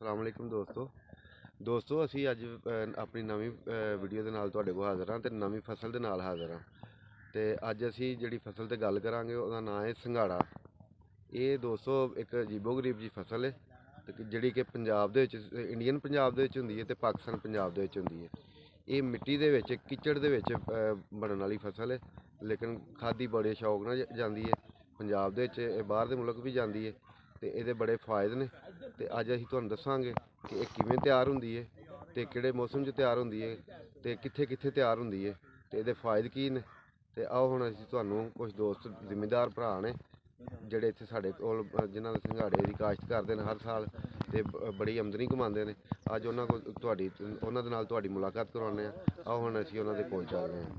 अस्सलाम वालेकुम ਦੋਸਤੋ ਅਸੀਂ ਅੱਜ ਆਪਣੀ ਨਵੀਂ ਵੀਡੀਓ ਦੇ ਨਾਲ ਤੁਹਾਡੇ ਕੋਲ ਹਾਜ਼ਰ ਹਾਂ ਤੇ ਨਵੀਂ ਫਸਲ ਦੇ ਨਾਲ ਹਾਜ਼ਰ ਹਾਂ। ਤੇ ਅੱਜ ਅਸੀਂ ਜਿਹੜੀ ਫਸਲ ਤੇ ਗੱਲ ਕਰਾਂਗੇ ਉਹਦਾ ਨਾਮ ਹੈ ਸੰਘਾੜਾ। ਇਹ ਦੋਸਤੋ ਇੱਕ ਅਜੀਬੋ-ਗਰੀਬ ਜੀ ਫਸਲ ਹੈ ਤੇ ਜਿਹੜੀ ਕਿ ਪੰਜਾਬ ਦੇ ਵਿੱਚ ਇੰਡੀਅਨ ਪੰਜਾਬ ਦੇ ਵਿੱਚ ਹੁੰਦੀ ਹੈ ਤੇ ਪਾਕਿਸਤਾਨ ਪੰਜਾਬ ਦੇ ਵਿੱਚ ਹੁੰਦੀ ਹੈ। ਇਹ ਮਿੱਟੀ ਦੇ ਵਿੱਚ ਕਿਚੜ ਦੇ ਵਿੱਚ ਬਣਨ ਵਾਲੀ ਫਸਲ ਹੈ, ਲੇਕਿਨ ਖਾਦੀ ਬੜੇ ਸ਼ੌਕ ਨਾਲ ਜਾਂਦੀ ਹੈ। ਪੰਜਾਬ ਦੇ ਵਿੱਚ ਬਾਹਰ ਦੇ ਮੁਲਕ ਵੀ ਜਾਂਦੀ ਹੈ ਤੇ ਇਹਦੇ ਬੜੇ ਫਾਇਦੇ ਨੇ। ਤੇ ਅੱਜ ਅਸੀਂ ਤੁਹਾਨੂੰ ਦੱਸਾਂਗੇ ਕਿ ਇਹ ਕਿਵੇਂ ਤਿਆਰ ਹੁੰਦੀ ਹੈ ਤੇ ਕਿਹੜੇ ਮੌਸਮ 'ਚ ਤਿਆਰ ਹੁੰਦੀ ਹੈ ਤੇ ਕਿੱਥੇ ਕਿੱਥੇ ਤਿਆਰ ਹੁੰਦੀ ਹੈ ਤੇ ਇਹਦੇ ਫਾਇਦੇ ਕੀ ਨੇ। ਤੇ ਆਓ ਹੁਣ ਅਸੀਂ ਤੁਹਾਨੂੰ ਕੁਝ ਦੋਸਤ ਜ਼ਿਮੀਂਦਾਰ ਭਰਾ ਨੇ ਜਿਹੜੇ ਇੱਥੇ ਸਾਡੇ ਕੋਲ ਜਿਨ੍ਹਾਂ ਦੇ ਸੰਘਾੜੇ ਦੀ ਕਾਸ਼ਤ ਕਰਦੇ ਨੇ ਹਰ ਸਾਲ ਤੇ ਬੜੀ ਆਮਦਨੀ ਕਮਾਉਂਦੇ ਨੇ। ਅੱਜ ਉਹਨਾਂ ਕੋਲ ਉਹਨਾਂ ਦੇ ਨਾਲ ਤੁਹਾਡੀ ਮੁਲਾਕਾਤ ਕਰਵਾਉਂਦੇ ਹਾਂ। ਆਓ ਹੁਣ ਅਸੀਂ ਉਹਨਾਂ ਦੇ ਕੋਲ ਚੱਲਦੇ ਹਾਂ।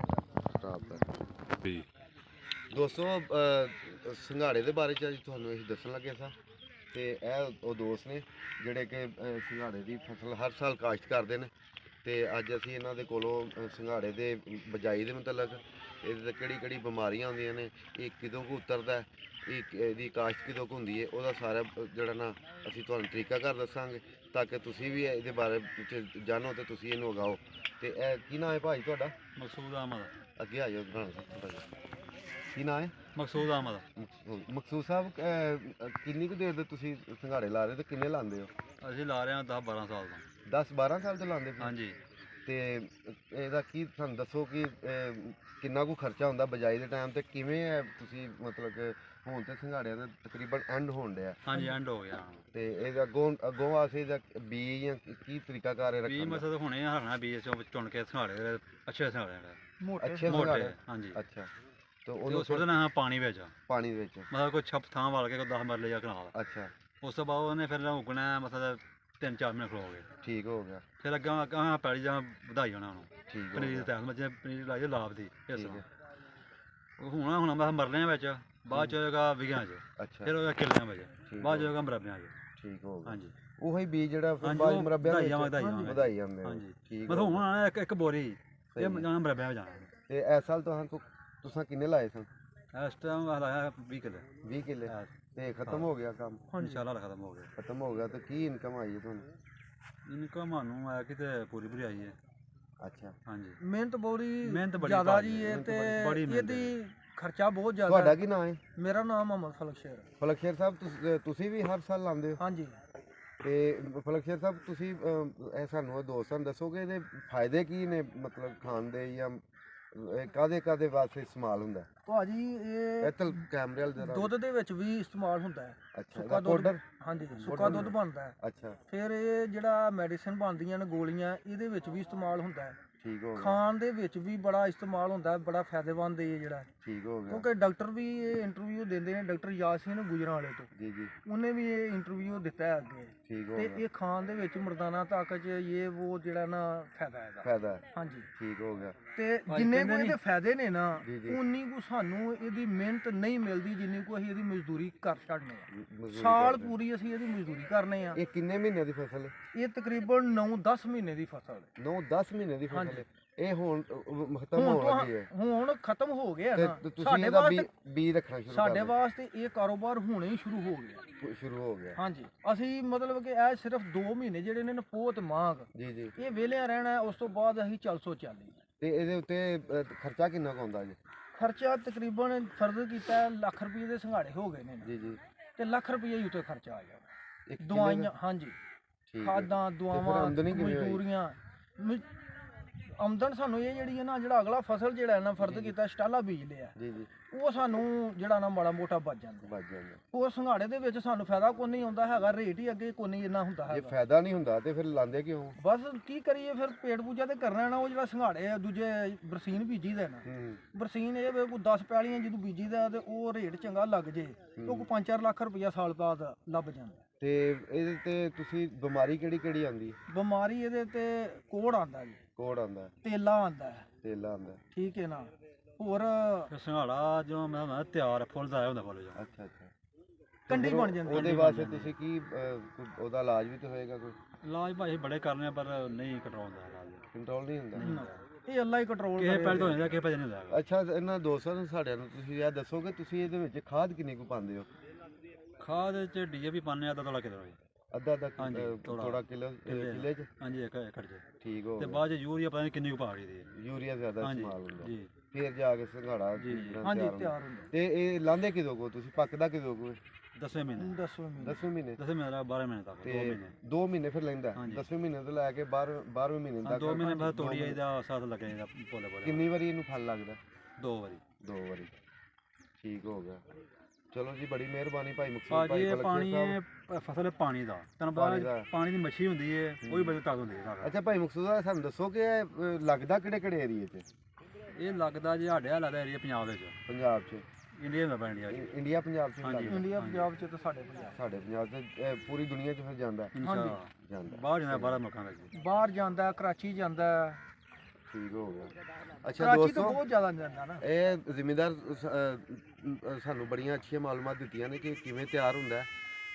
ਸਟਾਪ ਕਰ ਦੋਸਤੋ, ਸੰਘਾੜੇ ਦੇ ਬਾਰੇ 'ਚ ਅੱਜ ਤੁਹਾਨੂੰ ਅਸੀਂ ਦੱਸਣ ਲੱਗੇ ਸਾਂ ਤੇ ਇਹ ਉਹ ਦੋਸਤ ਨੇ ਜਿਹੜੇ ਕਿ ਸੰਘਾੜੇ ਦੀ ਫਸਲ ਹਰ ਸਾਲ ਕਾਸ਼ਤ ਕਰਦੇ ਨੇ। ਤੇ ਅੱਜ ਅਸੀਂ ਇਹਨਾਂ ਦੇ ਕੋਲੋਂ ਸੰਘਾੜੇ ਦੇ ਬਿਜਾਈ ਦੇ ਮੁਤਲਕ ਇਹਦੇ ਤੇ ਕਿਹੜੀ ਕਿਹੜੀ ਬਿਮਾਰੀਆਂ ਆਉਂਦੀਆਂ ਨੇ, ਇਹ ਕਿਦੋਂ ਕੁ ਉਤਰਦਾ, ਇਹਦੀ ਕਾਸ਼ਤ ਕਿਦੋਂ ਕੁ ਹੁੰਦੀ ਹੈ, ਉਹਦਾ ਸਾਰਾ ਜਿਹੜਾ ਨਾ ਅਸੀਂ ਤੁਹਾਨੂੰ ਤਰੀਕਾਕਾਰ ਦੱਸਾਂਗੇ ਤਾਂ ਕਿ ਤੁਸੀਂ ਵੀ ਇਹਦੇ ਬਾਰੇ ਵਿੱਚ ਜਾਣੋ ਤੇ ਤੁਸੀਂ ਇਹਨੂੰ ਉਗਾਓ। ਤੇ ਇਹ ਕੀ ਨਾਂ ਹੈ ਭਾਈ ਤੁਹਾਡਾ? ਮਕਸੂਦ ਅਹਿਮਦ। ਅੱਗੇ ਆ ਜਾਓ ਥੋੜ੍ਹਾ ਜਿਹਾ। ਕੀ ਨਾਂ ਹੈ? ਮਕਸੂਦ ਅਹਿਮਦ। ਮਕਸੂਦ ਸਾਹਿਬ, ਕਿੰਨੀ ਕੁ ਦੇਰ ਦੇ ਤੁਸੀਂ ਸੰਘਾੜੇ ਲਾ ਰਹੇ ਤੇ ਕਿੰਨੇ ਲਾਉਂਦੇ ਹੋ? ਅਸੀਂ ਲਾ ਰਹੇ ਹਾਂ 10-12 ਸਾਲ ਤੋਂ। 10-12 ਸਾਲ ਤੋਂ ਲਾਉਂਦੇ ਪਏ? ਹਾਂਜੀ। ਤੇ ਇਹਦਾ ਕੀ ਸਾਨੂੰ ਦੱਸੋ ਕਿ ਕਿੰਨਾ ਕੁ ਖਰਚਾ ਹੁੰਦਾ ਬਿਜਾਈ ਦੇ ਟਾਈਮ ਤੇ ਕਿਵੇਂ ਹੈ ਤੁਸੀਂ ਮਤਲਬ ਕਿ ਹੁਣ ਤੇ ਸੰਘਾੜਿਆਂ ਦਾ ਤਕਰੀਬਨ ਐਂਡ ਹੋਣ ਡਿਆ? ਹਾਂਜੀ, ਐਂਡ ਹੋ ਗਿਆ। ਤੇ ਇਹਦਾ ਅੱਗੋਂ ਵਾਸਤੇ ਇਹਦਾ ਬੀਜ ਜਾਂ ਕੀ ਤਰੀਕਾਕਾਰ ਹੈ ਬੀਜ ਰੱਖਣ ਦਾ? ਮਤਲਬ ਹੁਣੇ ਹਰਨਾ ਬੀਜ ਚੋਂ ਚੁਣ ਕੇ ਸੰਘਾੜੇ ਅੱਛੇ ਸੰਘਾੜੇ ਅੱਛੇ ਮੋਟੇ। ਸੰਘਾੜੇ? ਹਾਂਜੀ। ਅੱਛਾ। ਤੇ ਉਹ ਉਹਨੂੰ ਸੁੱਟ ਦੇਣਾ ਪਾਣੀ ਵਿੱਚ, ਪਾਣੀ ਦੇ ਵਿੱਚ? ਮਤਲਬ ਕੋਈ ਛੱਪ ਥਾਂ ਵਾਲ ਕੇ ਕੋਈ 10 ਮਰਲੇ ਜਾਂ ਕਨਾਲ। ਅੱਛਾ। ਉਸ ਤੋਂ ਬਾਅਦ ਉਹਨੇ ਫਿਰ ਉਗਣਾ ਮਤਲਬ 3-4 ਮਹੀਨੇ ਖਲੋ ਗਏ। ਠੀਕ ਹੋ ਗਿਆ। ਫਿਰ ਅੱਗੇ ਪੈਲੀ ਜਾਂ ਵਧਾਈ ਜਾਣਾ ਉਹਨੂੰ। ਠੀਕ ਹੋ ਪਨੀਰ ਗਿਆ। ਟਾਈਮ ਮੱਝੇ ਪਨੀਰ ਲਾਈ ਲਾਭ ਦੀ ਇਸ ਠੀਕ ਹੈ। ਹੁਣ ਮੈਂ ਮਰਲਿਆਂ ਵਿੱਚ, ਬਾਅਦ ਚ ਹੋਏਗਾ ਵਿਗਿਆਂ 'ਚ, ਅੱਛਾ। ਫਿਰ ਹੋਏਗਾ ਕਿੱਲਿਆਂ ਵਿੱਚ, ਠੀਕ ਬਾਅਦ ਚ ਹੋ ਹੋਏਗਾ ਮਰਬਿਆਂ 'ਚ। ਠੀਕ ਹੋ ਗਿਆ। ਹਾਂਜੀ। ਉਹੀ ਬੀਜ ਜਿਹੜਾ ਫਿਰ ਹਾਂਜੀ, ਬਾਅਦ ਉਹ ਮੁਰੱਬਿਆਂ ਦੇ ਵਧਾਈ ਵਿੱਚ ਵਧਾਈ ਜਾਂਦੇ ਹੋ? ਹਾਂਜੀ। ਠੀਕ ਮਤਲਬ ਹੋ ਹੁਣ ਗਿਆ। ਆਉਣਾ ਇੱਕ ਬੋਰੀ, ਇਹ ਸਹੀ ਹੈ। ਜਾਣਾ ਮਰਬਿਆਂ ਵਿੱਚ ਜਾਣਾ। ਤੇ ਇਸ ਸਾਲ ਤੁਸੀਂ ਕਿੰਨੇ ਲਾਏ ਸਨ? ਇਸ ਟਾਈਮ ਲਾਇਆ 20 ਕਿੱਲੇ। 20 ਕਿੱਲੇ? ਤੇ ਖਤਮ ਹੋ ਗਿਆ ਕੰਮ? ਇਨਸ਼ਾਅੱਲਾ ਖਤਮ ਹੋ ਗਿਆ। ਖਤਮ ਹੋ ਗਿਆ ਤੇ ਕੀ ਇਨਕਮ ਆਈ ਹੈ ਤੁਹਾਨੂੰ? ਇਨਕਮ ਸਾਨੂੰ ਆਇਆ ਕਿਤੇ ਪੂਰੀ ਆਈ ਹੈ। ਅੱਛਾ। ਹਾਂਜੀ। ਮਿਹਨਤ ਮਿਹਨਤ ਬੜੀ ਜ਼ਿਆਦਾ ਜੀ ਮਿਹਨਤ ਤੇ ਬੜੀ ਮਿਹਨਤ ਇਹਦੀ ਖਰਚਾ ਬਹੁਤ ਜ਼ਿਆਦਾ ਤੁਹਾਡਾ ਹੈ। ਕੀ ਨਾਮ ਹੈ? ਮੇਰਾ ਨਾਮ ਮੁਹੰਮਦ ਫਲਕਸ਼ੇਰ। ਫਲਕਸ਼ੇਰ ਸਾਹਿਬ, ਤੁਸੀਂ ਵੀ ਹਰ ਸਾਲ ਲਾਉਂਦੇ ਹੋ? ਹਾਂਜੀ। ਤੇ ਫਲਕਸ਼ੇਰ ਸਾਹਿਬ ਤੁਸੀਂ ਇਹ ਸਾਨੂੰ ਦੋਸਤਾਂ ਨੂੰ ਦੱਸੋਗੇ ਇਹਦੇ ਫਾਇਦੇ ਕੀ ਨੇ, ਮਤਲਬ ਖਾਣ ਦੇ ਜਾਂ ਕਾਦੇ ਵਾਸਤੇ ਇਸਤੇਮਾਲ ਹੁੰਦਾ? ਭਾਜੀ ਇਹ ਇਹ ਤਾਂ ਕੈਮਰੇ ਵਾਲ ਜਰਾ। ਦੁੱਧ ਦੇ ਵਿੱਚ ਵੀ ਇਸਤੇਮਾਲ ਹੁੰਦਾ ਹੈ। ਅੱਛਾ। ਸੁੱਕਾ ਦੁੱਧ। ਪਾਊਡਰ? ਹਾਂਜੀ, ਸੁੱਕਾ ਦੁੱਧ ਬਣਦਾ ਹੈ। ਅੱਛਾ। ਫਿਰ ਇਹ ਜਿਹੜਾ ਮੈਡੀਸਿਨ ਬਣਦੀਆਂ ਨੇ ਗੋਲੀਆਂ, ਇਹਦੇ ਵਿੱਚ ਵੀ ਇਸਤੇਮਾਲ ਹੁੰਦਾ ਹੈ। ਠੀਕ ਹੋ ਗਿਆ। ਖਾਣ ਦੇ ਵਿੱਚ ਵੀ ਬੜਾ ਇਸਤੇਮਾਲ ਹੁੰਦਾ ਹੈ, ਬੜਾ ਫਾਇਦੇਮੰਦ ਇਹ ਜਿਹੜਾ। ਠੀਕ ਹੋ ਗਿਆ। ਕਿਉਂਕਿ ਡਾਕਟਰ ਵੀ ਇਹ ਇੰਟਰਵਿਊ ਦਿੰਦੇ ਨੇ, ਡਾਕਟਰ ਯਾਸੀਨ ਗੁਜਰਾਂਵਾਲੇ ਤੋਂ। ਜੀ ਜੀ। ਉਹਨੇ ਵੀ ਇਹ ਇੰਟਰਵਿਊ ਦਿੱਤਾ ਹੈ ਅੱਗੇ। ਠੀਕ ਹੋ ਤੇ ਗਿਆ। ਇਹ ਖਾਣ ਦੇ ਵਿੱਚ ਮਰਦਾਨਾ ਤਾਕਤ 'ਚ ਇਹ ਉਹ ਜਿਹੜਾ ਨਾ ਫਾਇਦਾ ਹੈਗਾ। ਫਾਇਦਾ ਹੈ। ਹਾਂਜੀ। ਠੀਕ ਹੋ ਗਿਆ। ਤੇ ਜਿੰਨੇ ਕੋ ਇਹਦੇ ਫਾਇਦੇ ਨੇ ਨਾ, ਜੀ, ਜੀ। ਉਨੀ ਕੋ ਸਾਨੂੰ ਇਹਦੀ ਮਿਹਨਤ ਨਹੀਂ ਮਿਲਦੀ ਜਿੰਨੀ ਕੋ ਅਸੀਂ ਇਹਦੀ ਮਜ਼ਦੂਰੀ ਕਰ ਛੱਡਨੇ ਆ। ਮਜ਼ਦੂਰੀ ਸਾਲ ਕਰਦੇ। ਪੂਰੀ ਅਸੀਂ ਇਹਦੀ ਮਜ਼ਦੂਰੀ ਕਰਨੇ ਆ। ਇਹ ਕਿੰਨੇ ਮਹੀਨੇ ਦੀ ਫਸਲ ਹੈ? ਇਹ ਤਕਰੀਬਨ 9-10 ਮਹੀਨੇ ਦੀ ਫਸਲ ਹੈ। 9-10 ਮਹੀਨੇ ਦੀ ਫਸਲ ਹਾਂਜੀ। ਹੈ। ਇਹ ਹੁਣ ਖਤਮ ਹੁਣ ਹੋਣ ਲੱਗੀ ਹੈ ਹੁਣ ਖਤਮ ਹੋ ਗਿਆ ਤੇ ਨਾ। ਤੁਸੀਂ ਸਾਡੇ ਇਹਦਾ ਵਾਸਤੇ ਬੀਜ ਰੱਖਣਾ ਸ਼ੁਰੂ ਕਰ ਸਾਡੇ ਦਿਓ। ਵਾਸਤੇ ਇਹ ਕਾਰੋਬਾਰ ਹੁਣੇ ਹੀ ਸ਼ੁਰੂ ਹੋ ਗਿਆ। ਸ਼ੁਰੂ ਹੋ ਗਿਆ। ਹਾਂਜੀ। ਅਸੀਂ ਮਤਲਬ ਕਿ ਇਹ ਸਿਰਫ 2 ਮਹੀਨੇ ਜਿਹੜੇ ਨੇ ਨਾ ਪੋਹ ਤੇ ਮਾਘ, ਜੀ ਜੀ। ਇਹ ਵਿਹਲਿਆਂ ਰਹਿਣਾ ਹੈ। ਉਸ ਤੋਂ ਬਾਅਦ ਅਸੀਂ ਚੱਲੀ। ਤੇ ਇਹਦੇ ਉੱਤੇ ਖਰਚਾ ਕਿੰਨਾ ਕੁ ਆਉਂਦਾ ਜੀ? ਖਰਚਾ ਤਕਰੀਬਨ ਫਰਜ਼ ਕੀਤਾ ਹੈ, ਲੱਖ ਰੁਪਏ ਦੇ ਸੰਘਾੜੇ ਹੋ ਗਏ ਨੇ ਨਾ। ਜੀ ਜੀ। ਤੇ ਲੱਖ ਰੁਪਏ ਹੀ ਉੱਤੇ ਖਰਚਾ ਆ ਜਾਣਾ। ਇੱਕ ਕਿੱਲੇ ਦਵਾਈਆਂ, ਦਾ? ਹਾਂਜੀ, ਠੀਕ ਹੈ। ਖਾਦਾਂ, ਦਵਾਵਾਂ, ਆਮਦਨੀ ਕਿਵੇਂ ਹੋਈ? ਮਜ਼ਦੂਰੀਆਂ। ਆਮਦਨ ਸਾਨੂੰ ਇਹ ਜਿਹੜੀ ਹੈ ਨਾ, ਜਿਹੜਾ ਅਗਲਾ ਫਸਲ ਜਿਹੜਾ ਹੈ ਨਾ ਫਰਜ਼ ਕੀਤਾ ਸਟਾਲਾ ਬੀਜ ਲਿਆ, ਜੀ ਜੀ। ਉਹ ਸਾਨੂੰ ਜਿਹੜਾ ਨਾ ਮਾੜਾ ਮੋਟਾ ਬਚ ਜਾਂਦਾ। ਬਚ ਜਾਂਦਾ। ਉਹ ਸੰਘਾੜੇ ਦੇ ਵਿੱਚ ਸਾਨੂੰ ਫਾਇਦਾ ਕੋਈ ਨਹੀਂ ਆਉਂਦਾ ਹੈਗਾ, ਰੇਟ ਹੀ ਅੱਗੇ ਕੋਈ ਨਹੀਂ ਇੰਨਾ ਹੁੰਦਾ ਜੇ ਹੈਗਾ। ਫਾਇਦਾ ਨਹੀਂ ਹੁੰਦਾ ਤੇ ਫਿਰ ਲਾਉਂਦੇ ਕਿਉਂ? ਬਸ ਕੀ ਕਰੀਏ ਫਿਰ, ਪੇਟ ਪੂਜਾ ਤੇ ਕਰਨਾ ਨਾ। ਉਹ ਜਿਹੜਾ ਸੰਘਾੜੇ ਆ ਦੂਜੇ ਬਰਸੀਨ ਬੀਜੀ ਦਾ ਨਾ, ਬਰਸੀਨ ਇਹ ਕੋਈ 10 ਪੈਲੀਆਂ ਜਦੋਂ ਬੀਜੀ ਦਾ ਤੇ ਉਹ ਰੇਟ ਚੰਗਾ ਲੱਗ ਜੇ, ਉਹ ਕੋਈ 5-4 ਲੱਖ ਰੁਪਇਆ ਸਾਲ ਬਾਅਦ ਲੱਭ ਜਾਂਦਾ। ਤੇ ਇਹਦੇ ਤੇ ਤੁਸੀਂ ਬਿਮਾਰੀ ਕਿਹੜੀ ਆਉਂਦੀ? ਬਿਮਾਰੀ ਇਹਦੇ ਤੇ ਕੋੜ ਆਂਦਾ ਜੀ, ਕੋੜ ਆਉਂਦਾ, ਤੇਲਾ ਆਂਦਾ ਹੈ। ਤੇਲਾ ਆਉਂਦਾ। ਠੀਕ ਹੈ ਨਾ। ਹੋਰ ਸੰਘਾੜਾ ਜੋ ਮੈਂ ਤਿਆਰ ਫੁੱਲ ਦਾ ਆਇਆ ਹੁੰਦਾ ਫੁੱਲ ਜੋ। ਅੱਛਾ ਅੱਛਾ। ਕੰਡੀ ਬਣ ਜਾਂਦੀ। ਉਹਦੇ ਵਾਸਤੇ ਤੁਸੀਂ ਕੀ ਉਹਦਾ ਇਲਾਜ ਵੀ ਤਾਂ ਹੋਏਗਾ ਕੋਈ? ਇਲਾਜ ਭਾਈ ਬੜੇ ਕਰਨੇ ਪਰ ਨਹੀਂ ਕੰਟਰੋਲ ਦਾ ਇਲਾਜ। ਕੰਟਰੋਲ ਨਹੀਂ ਹੁੰਦਾ? ਇਹ ਅੱਲਾ ਹੀ ਕੰਟਰੋਲ ਕਿਸੇ ਕਰੇ। ਪੈਲ ਤੋਂ ਹੋ ਜਾਂਦਾ, ਕਿਸੇ ਪੈਲ ਨਹੀਂ ਹੁੰਦਾ। ਅੱਛਾ, ਇਹਨਾਂ ਦੋਸਤਾਂ ਨੂੰ ਸਾਡਿਆਂ ਨੂੰ ਤੁਸੀਂ ਇਹ ਦੱਸੋਗੇ ਤੁਸੀਂ ਇਹਦੇ ਵਿੱਚ ਖਾਦ ਕਿੰਨੀ ਕੁ ਪਾਉਂਦੇ ਹੋ? ਖਾਦ ਚ ਡੀਏਪੀ ਪਾਉਂਦੇ ਆ, ਅੱਧਾ ਤੋਲਾ ਕਿਲੋ। ਅੱਧਾ ਅੱਧਾ ਹਾਂਜੀ, ਥੋੜਾ ਕਿੱਲੇ 'ਚ ਹਾਂਜੀ ਇੱਕ ਏਕੜ 'ਚ। ਠੀਕ ਹੋ ਤੇ ਗਿਆ। ਬਾਅਦ 'ਚ ਯੂਰੀਆ ਪਤਾ ਨਹੀਂ ਕਿੰਨੀ ਕੁ ਪਾ ਰਹੀ ਦੀ ਹੈ। ਯੂਰੀਆ ਜ਼ਿਆਦਾ ਹਾਂਜੀ ਇਸਤੇਮਾਲ ਹੁੰਦਾ ਜੀ ਫਿਰ ਜਾ ਕੇ ਸੰਘਾੜਾ ਜੀ, ਜੀ। ਜਿਹੜਾ ਹਾਂਜੀ ਤਿਆਰ ਹੁੰਦਾ। ਤਿਆਰ ਹੁੰਦਾ ਤੇ ਇਹ ਲਾਂਦੇ ਕਿਦੋਂ ਕੋ ਤੁਸੀਂ ਪੱਕਦਾ ਕਿਦੋਂ ਕੋ 10ਵੇਂ ਮਹੀਨੇ 10ਵੇਂ ਮਹੀਨੇ 10ਵੇਂ ਮਹੀਨੇ 10ਵੇਂ ਮਹੀਨੇ ਦਾ 12 ਮਹੀਨੇ ਤੱਕ 2 ਤੇ ਮਹੀਨੇ 2 ਮਹੀਨੇ ਫਿਰ ਲੈਂਦਾ ਹਾਂਜੀ। 10ਵੇਂ ਮਹੀਨੇ ਤੋਂ ਲੈ ਕੇ 12ਵੇਂ ਮਹੀਨੇ ਹਾਂ ਤੱਕ 2 ਮਹੀਨੇ ਬਾਅਦ ਦੋ ਤੋੜੀ ਮਹੀਨੇ। ਇਹਦਾ ਸਾਥ ਲੱਗੇ ਇਹਦਾ ਪੋਲੇ ਪੋਲੇ ਕਿੰਨੀ ਵਾਰੀ ਇਹਨੂੰ ਫਲ ਲੱਗਦਾ 2 ਵਾਰੀ। 2 ਵਾਰੀ ਠੀਕ ਹੋ ਗਿਆ। ਚਲੋ ਜੀ ਬੜੀ ਮਿਹਰਬਾਨੀ ਭਾਈ ਮੁਕਤਸਰ ਭਾਜੀ ਭਾਈ ਇਹ ਬਲਕੀਰ ਪਾਣੀ ਸਾਹਿਬ। ਹੈ ਫਸਲ ਹੈ ਪਾਣੀ ਦਾ ਤਨ ਪਾਣੀ ਦਾ। ਪਾਣੀ ਦੀ ਮੱਛੀ ਹੁੰਦੀ ਹੈ ਉਹ ਵੀ ਬੜੀ ਤਾਕਤ ਹੁੰਦੀ ਹੈ ਸਾਰਾ। ਅੱਛਾ ਭਾਈ ਮੁਕਤਸਰ ਸਾਹਿਬ ਸਾਨੂੰ ਦੱਸੋ ਕਿ ਇਹ ਲੱਗਦਾ ਕਿਹੜੇ ਕਿਹੜੇ ਏਰੀਏ 'ਚ ਇਹ ਲੱਗਦਾ ਜੀ ਸਾਡੇ ਆ ਲੱਗਦਾ ਏਰੀਆ ਪੰਜਾਬ ਵਿੱਚ ਪੰਜਾਬ 'ਚ ਇੰਡੀਆ ਦਾ ਇੰਡੀਆ ਜੀ ਇੰਡੀਆ ਪੰਜਾਬ 'ਚ ਵੀ ਹਾਂਜੀ। ਲੱਗਦਾ ਇੰਡੀਆ ਪੰਜਾਬ ਚ ਤੇ ਸਾਡੇ ਪੰਜਾਬ ਸਾਡੇ ਪੰਜਾਬ 'ਚ ਪੂਰੀ ਦੁਨੀਆ 'ਚ ਫਿਰ ਜਾਂਦਾ ਇਨਸ਼ਾਅੱਲਾ ਜਾਂਦਾ ਬਾਹਰ ਜਾਂਦਾ 12 ਮੁਲਕਾਂ ਵਿੱਚ। ਬਾਹਰ ਜਾਂਦਾ ਕਰਾਚੀ ਜਾਂਦਾ ਠੀਕ ਹੋ ਗਿਆ। ਅੱਛਾ ਕਰਾਚੀ ਤੋਂ ਦੋਸਤੋ ਬਹੁਤ ਜ਼ਿਆਦਾ ਜਾਂਦਾ ਨਾ ਇਹ ਜ਼ਿਮੀਂਦਾਰ ਸਾਨੂੰ ਬੜੀਆਂ ਅੱਛੀਆਂ ਮਾਲੂਮਾਤ ਦਿੱਤੀਆਂ ਨੇ ਕਿ ਕਿਵੇਂ ਤਿਆਰ ਹੁੰਦਾ ਹੈ,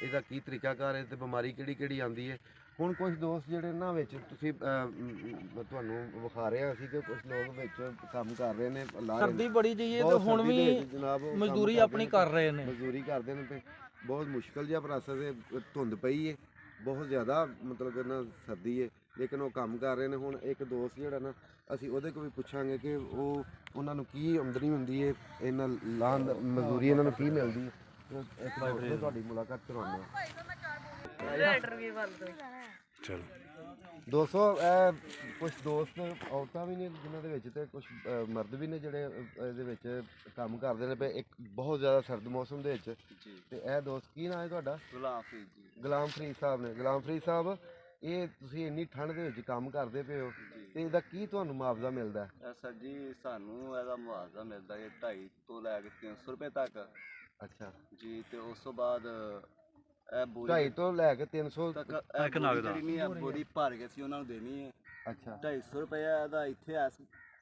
ਇਹਦਾ ਕੀ ਤਰੀਕਾਕਾਰ ਹੈ ਤੇ ਬਿਮਾਰੀ ਕਿਹੜੀ ਕਿਹੜੀ ਆਉਂਦੀ ਹੈ। ਹੁਣ ਕੁਝ ਦੋਸਤ ਜਿਹੜੇ ਨਾ ਵਿੱਚ ਤੁਸੀਂ ਤੁਹਾਨੂੰ ਵਿਖਾ ਰਹੇ ਹਾਂ ਅਸੀਂ ਕਿ ਕੁਝ ਲੋਕ ਵਿੱਚ ਕੰਮ ਕਰ ਰਹੇ ਨੇ ਲਾ ਰਹੇ ਨੇ। ਸਰਦੀ ਬੜੀ ਜਿਹੀ ਹੈ ਤੇ ਬਹੁਤ ਹੁਣ ਸਰਦੀ ਦੇ ਵੀ ਵਿੱਚ ਜਨਾਬ ਉਹ ਕੰਮ ਮਜ਼ਦੂਰੀ ਕਰਦੇ ਆਪਣੀ ਨੇ ਕਰ ਰਹੇ ਨੇ ਮਜ਼ਦੂਰੀ ਕਰਦੇ ਨੇ ਤੇ ਬਹੁਤ ਮੁਸ਼ਕਲ ਜਿਹਾ ਪ੍ਰੋਸੈਸ ਹੈ। ਧੁੰਦ ਪਈ ਹੈ ਬਹੁਤ ਜ਼ਿਆਦਾ ਮਤਲਬ ਕਿ ਨਾ ਸਰਦੀ ਹੈ ਲੇਕਿਨ ਉਹ ਕੰਮ ਕਰ ਰਹੇ ਨੇ। ਹੁਣ ਇੱਕ ਦੋਸਤ ਜਿਹੜਾ ਨਾ ਅਸੀਂ ਉਹਦੇ ਕੋਲ ਵੀ ਪੁੱਛਾਂਗੇ ਕਿ ਉਹਨਾਂ ਨੂੰ ਕੀ ਆਮਦਨੀ ਹੁੰਦੀ ਹੈ, ਇਹਨਾਂ ਲਾਹ ਮਜ਼ਦੂਰੀ ਇਹਨਾਂ ਨੂੰ ਕੀ ਮਿਲਦੀ ਹੈ। ਇੱਕ ਦੋਸਤ ਨਾਲ ਤੁਹਾਡੀ ਮੁਲਾਕਾਤ ਕਰਵਾਉਂਦੇ ਹਾਂ। ਚਲੋ ਦੋਸਤੋ ਇਹ ਕੁਝ ਦੋਸਤ ਔਰਤਾਂ ਵੀ ਨੇ ਜਿਨ੍ਹਾਂ ਦੇ ਵਿੱਚ ਤੇ ਕੁਝ ਮਰਦ ਵੀ ਨੇ ਜਿਹੜੇ ਇਹਦੇ ਵਿੱਚ ਕੰਮ ਕਰਦੇ ਨੇ ਪਏ ਇੱਕ ਬਹੁਤ ਜ਼ਿਆਦਾ ਸਰਦ ਮੌਸਮ ਦੇ ਵਿੱਚ। ਤੇ ਇਹ ਦੋਸਤ ਕੀ ਨਾਮ ਹੈ ਤੁਹਾਡਾ? ਗੁਲਾਮ ਫਰੀਦ ਜੀ। ਗੁਲਾਮ ਫਰੀਦ ਸਾਹਿਬ ਨੇ। ਗੁਲਾਮ ਫਰੀਦ ਸਾਹਿਬ ਇਹ ਤੁਸੀਂ ਇੰਨੀ ਠੰਡ ਦੇ ਵਿੱਚ ਕੰਮ ਕਰਦੇ ਪਏ ਹੋ ਤੇ ਇਹਦਾ ਕੀ ਤੁਹਾਨੂੰ ਮੁਆਵਜ਼ਾ ਮਿਲਦਾ ਹੈ? ਸਰ ਜੀ ਸਾਨੂੰ ਇਹਦਾ ਮੁਆਵਜ਼ਾ ਮਿਲਦਾ ਹੈ 250 ਤੋਂ ਲੈ ਕੇ 300 ਰੁਪਏ ਤੱਕ ਅੱਛਾ ਜੀ। ਤੇ ਉਸ ਤੋਂ ਬਾਅਦ ਇਹ ਬੋਰੀ 250 ਤੋਂ ਲੈ ਕੇ 300 ਤੱਕ ਇੱਕ ਨਗ ਦਾ। ਜਿਹੜੀ ਨਹੀਂ ਹੈ ਬੋਰੀ ਭਰ ਕੇ ਅਸੀਂ ਉਹਨਾਂ ਨੂੰ ਦੇਣੀ ਹੈ। ਅੱਛਾ 250 ਰੁਪਏ ਇਹਦਾ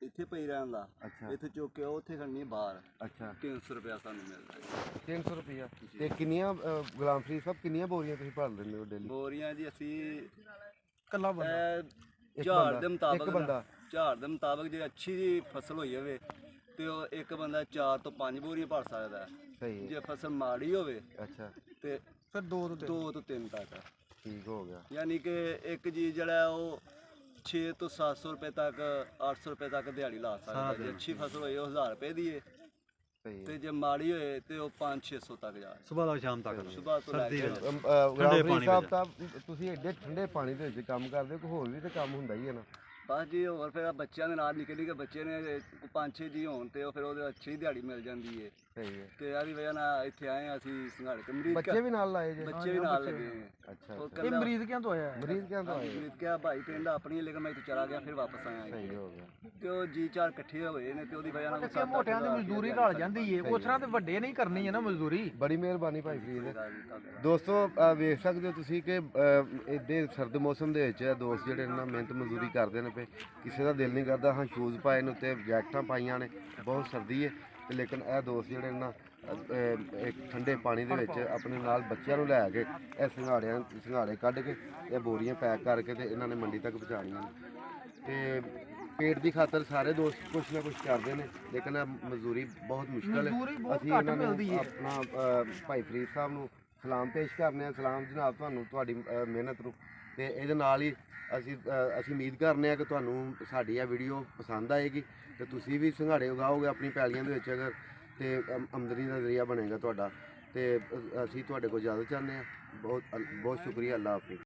ਇੱਥੇ ਪਈ ਰਹਿਣ ਦਾ, ਅੱਛਾ ਇੱਥੇ ਚੁੱਕ ਕੇ ਉਹ ਉੱਥੇ ਖੜਨੀ ਹੈ ਬਾਹਰ। ਅੱਛਾ 300 ਰੁਪਏ ਸਾਨੂੰ ਮਿਲਦਾ ਹੈ। 300 ਰੁਪਇਆ। ਤੇ ਕਿੰਨੀਆਂ ਗੁਲਾਮ ਫਰੀਦ ਸਾਹਿਬ ਕਿੰਨੀਆਂ ਬੋਰੀਆਂ ਤੁਸੀਂ ਭਰ ਦਿੰਦੇ ਹੋ ਡੇਲੀ? ਬੋਰੀਆਂ ਜੀ ਅਸੀਂ ਕੱਲਾ ਬੰਦਾ ਇਹ ਝਾੜ ਦੇ ਇੱਕ ਮੁਤਾਬਕ ਬੰਦਾ ਝਾੜ ਦੇ ਮੁਤਾਬਕ ਜੇ ਅੱਛੀ ਫਸਲ ਹੋਈ ਹੋਵੇ ਤੇ ਉਹ ਇੱਕ ਬੰਦਾ 4 ਤੋਂ 5 ਬੋਰੀਆਂ ਭਰ ਸਕਦਾ ਹੈ। ਸਹੀ ਹੈ। ਜੇ ਫਸਲ ਮਾੜੀ ਹੋਵੇ ਅੱਛਾ ਤੇ ਫਿਰ 2 ਤੋਂ 2 ਤੋਂ 3 ਤੱਕ। ਠੀਕ ਹੋ ਗਿਆ। ਯਾਨੀ ਕਿ ਇੱਕ ਜੀ ਜਿਹੜਾ ਉਹ 6 ਤੋਂ 700 ਰੁਪਏ ਤੱਕ 800 ਰੁਪਏ ਤੱਕ ਦਿਹਾੜੀ ਲਾ ਸਕਦਾ। ਜੇ ਅੱਛੀ ਫਸਲ ਹੋਏ ਉਹ 1000 ਰੁਪਏ ਦੀ ਹੈ ਸਹੀ ਤੇ ਹੈ। ਜੇ ਮਾੜੀ ਹੋਏ ਤੇ ਉਹ 500-600 ਤੱਕ ਜਾ ਸਵੇਰ ਤੋਂ ਸ਼ਾਮ ਤੱਕ ਸੁਬਾਹ ਤੋਂ ਲੈ ਸਰਦੀ ਕੇ ਵਿੱਚ। ਗੁਲਾਮ ਫਰੀਦ ਪਾਣੀ ਸਾਹਿਬ ਵਿੱਚ। ਤਾਂ ਤੁਸੀਂ ਐਡੇ ਠੰਡੇ ਪਾਣੀ ਦੇ ਵਿੱਚ ਕੰਮ ਕਰਦੇ ਹੋ ਕਿ ਹੋਰ ਵੀ ਤਾਂ ਕੰਮ ਹੁੰਦਾ ਹੀ ਹੈ ਨਾ। ਬਸ ਜੀ ਹੋਰ ਫਿਰ ਬੱਚਿਆਂ ਦੇ ਨਾਲ ਨਿਕਲ ਕੇ ਬੱਚੇ ਨੇ 5-6 ਜੀ ਹੋਣ ਤੇ ਉਹ ਫਿਰ ਉਹਦੇ ਅੱਛੀ ਦਿਹਾੜੀ ਮਿਲ ਜਾਂਦੀ ਹੈ। ਸਹੀ ਹੈ। ਤੇ ਇਹਦੀ ਵਜ੍ਹਾ ਨਾਲ ਇੱਥੇ ਆਏ ਹਾਂ ਅਸੀਂ ਸੰਘਾੜੇ ਕੇ ਮਰੀਜ਼ ਬੱਚੇ ਵੀ ਨਾਲ ਲਾਏ ਜੇ? ਬੱਚੇ ਵੀ ਨਾਲ ਲੱਗੇ ਨੇ। ਅੱਛਾ ਉਹ ਇਹ ਕਹਿੰਦਾ ਮਰੀਜ਼ ਕਿਉਂ ਤੋਂ ਆਇਆ ਹੈ? ਮਰੀਜ਼ ਕਿਉਂ ਤੋਂ ਆਏ? ਮਰੀਜ਼ ਕਿਹਾ ਭਾਈ ਪਿੰਡ ਆਪਣੀ ਹੈ, ਲੇਕਿਨ ਮੈਂ ਇੱਥੇ ਚਲਾ ਗਿਆ ਫਿਰ ਵਾਪਸ ਆਇਆ ਇੱਥੇ। ਸਹੀ ਹੋ ਗਿਆ। ਤੇ ਉਹ ਜੀ ਚਾਰ ਇਕੱਠੇ ਹੋਏ ਨੇ ਤੇ ਉਹਦੀ ਵਜ੍ਹਾ ਨਾਲ ਕਿ ਮੋਟਿਆਂ ਦੀ ਮਜ਼ਦੂਰੀ ਰਲ ਜਾਂਦੀ ਏ ਉਸ ਤਰ੍ਹਾਂ ਤੇ ਵੱਡੇ ਨਹੀਂ ਕਰਨੀ ਹੈ ਨਾ ਮਜ਼ਦੂਰੀ। ਬੜੀ ਮਿਹਰਬਾਨੀ ਭਾਈ ਫਰੀਦ। ਦੋਸਤੋ ਵੇਖ ਸਕਦੇ ਹੋ ਤੁਸੀਂ ਕਿ ਇੱਡੇ ਸਰਦ ਮੌਸਮ ਦੇ ਵਿੱਚ ਇਹ ਦੋਸਤ ਜਿਹੜੇ ਨੇ ਨਾ ਮਿਹਨਤ ਮਜ਼ਦੂਰੀ ਕਰਦੇ ਨੇ ਪਏ। ਕਿਸੇ ਦਾ ਦਿਲ ਨਹੀਂ ਕਰਦਾ। ਹਾਂ ਸ਼ੂਜ਼ ਪਾਏ ਨੇ ਉੱਤੇ ਜੈਕਟਾਂ ਪਾਈਆਂ ਨੇ ਬਹੁਤ ਸਰਦੀ ਹੈ ਤੇ ਲੇਕਿਨ ਇਹ ਦੋਸਤ ਜਿਹੜੇ ਨੇ ਨਾ ਇੱਕ ਠੰਡੇ ਪਾਣੀ ਦੇ ਵਿੱਚ ਆਪਣੇ ਨਾਲ ਬੱਚਿਆਂ ਨੂੰ ਲੈ ਕੇ ਇਹ ਸੰਘਾੜੇ ਕੱਢ ਕੇ ਇਹ ਬੋਰੀਆਂ ਪੈਕ ਕਰਕੇ ਤੇ ਇਹਨਾਂ ਨੇ ਮੰਡੀ ਤੱਕ ਪਹੁੰਚਾਉਣੀਆਂ ਨੇ। ਤੇ ਪੇਟ ਦੀ ਖਾਤਰ ਸਾਰੇ ਦੋਸਤ ਕੁਛ ਨਾ ਕੁਛ ਕਰਦੇ ਨੇ ਲੇਕਿਨ ਇਹ ਮਜ਼ਦੂਰੀ ਬਹੁਤ ਮੁਸ਼ਕਲ ਹੈ। ਮਜ਼ਦੂਰੀ ਬਹੁਤ ਅਸੀਂ ਘੱਟ ਇਹਨਾਂ ਨੂੰ ਮਿਲਦੀ ਹੈ। ਆਪਣਾ ਭਾਈ ਫਰੀਦ ਸਾਹਿਬ ਨੂੰ ਸਲਾਮ ਪੇਸ਼ ਕਰਨੇ ਆ। ਸਲਾਮ ਜਨਾਬ ਤੁਹਾਨੂੰ ਤੁਹਾਡੀ ਮਿਹਨਤ ਨੂੰ। ਤੇ ਇਹਦੇ ਨਾਲ ਹੀ ਅਸੀਂ ਉਮੀਦ ਕਰਨੇ ਆ ਕਿ ਤੁਹਾਨੂੰ ਸਾਡੀ ਇਹ ਵੀਡੀਓ ਪਸੰਦ ਆਏਗੀ ਤੇ ਤੁਸੀਂ ਵੀ ਸੰਘਾੜੇ ਉਗਾਓਗੇ ਆਪਣੀ ਪੈਲੀਆਂ ਦੇ ਵਿੱਚ ਅਗਰ ਤੇ ਆਮਦਨੀ ਦਾ ਜ਼ਰੀਆ ਬਣੇਗਾ ਤੁਹਾਡਾ। ਤੇ ਅਸੀਂ ਤੁਹਾਡੇ ਕੋਲ ਇਜਾਜ਼ਤ ਚਾਹੁੰਦੇ ਹਾਂ। ਬਹੁਤ ਬਹੁਤ ਸ਼ੁਕਰੀਆ। ਅੱਲਾ ਹਾਫਿਜ਼।